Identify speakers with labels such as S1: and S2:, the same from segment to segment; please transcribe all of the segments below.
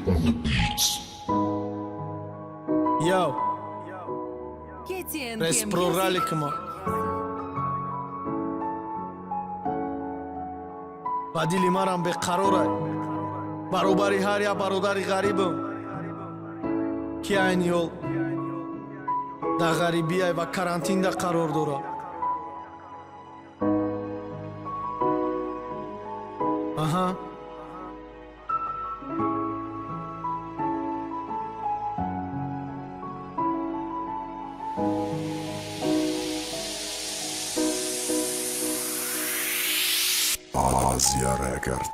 S1: Yo,
S2: KTN
S1: resproralikum. ва дили марам беқарорай баробари ҳар як бародари ғарибам ки айни ҳол дар ғарибияй ва карантинда қарор дорад. аҳа
S3: Азия Рекорд.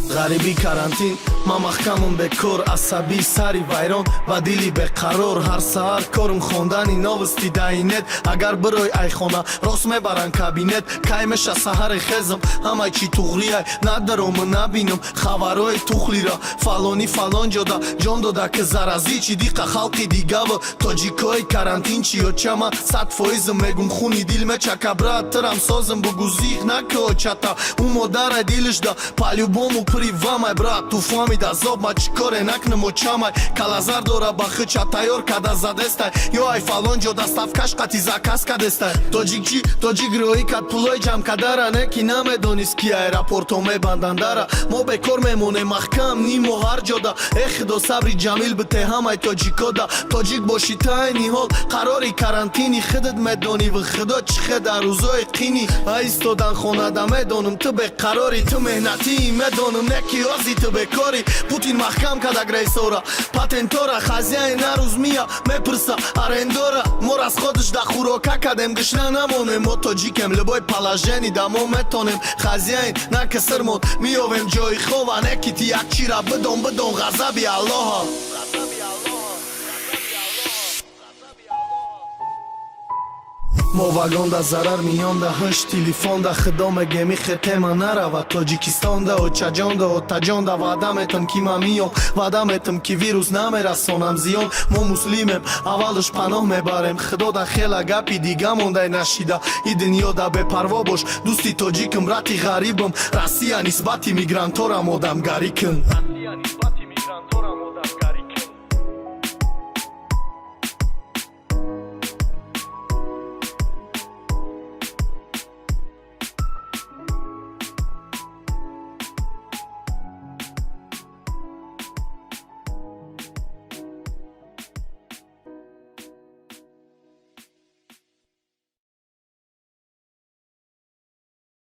S1: ғариби карантин ман маҳкамам бекор асабӣ сари вайрон ва дили беқарор ҳар саҳар корум хондани новости даинет агар бирой ай хона рост мебаран кабинет кай меша саҳари хезам ҳамай чӣ туғрияй надарому набинам хабарои тухлира фалони фалон ҷода ҷон дода ки зарази чӣ диқа халқи дигава тоҷикои карантин чӣ ёчама 100% мегум хуни дил мечака брат тирам созам бугузиқ наки очата у модарай дилишда палюбому привамай брат ту фамида зоб ма чӣ коре накнам очамай калазар дора ба хича тайёр када задестай ё ай фалон ҷо даставкаш қати закас кадестай тоҷик чӣ тоҷик роӣ кад пулои ҷамъкадара не ки намедонист ки аэропорто мебандандара мо бекор мемонем маҳкам нимо ҳар ҷода э худо сабри ҷамил бите ҳамай тоҷикода тоҷик бошӣ та айни ҳол қарори карантини худат медонӣ ва худо чӣ хеда рӯзои қини айстодан хонада медонам ту беқарорӣ ту меҳнатии медонам не ки ёзи ту бекорӣ путин маҳкам кадак рейсора патентора хазяин на рӯз мия мепирса арендора мо расходиш да хӯрока кадем гишна намонем мо тоҷикем либои палажени да мо метонем хазяин на ки сирмон миёвем ҷои хова не ки ти як чира бидон ғазаби аллоҳа. мо вагонда зарар миёнда ҳуш телефонда худо мегеми хетема нарава тоҷикистонда очаҷонда отаҷонда ваъда метам ки ман миём ваъда метам ки вирус намерасонам зиён мо муслимем аввалуш паноҳ мебарем худода хела гапи дига мондай нашида и дунёда бепарво бош дӯсти тоҷикам рати ғарибам россия нисбати мигрантторам одамгарӣ кун.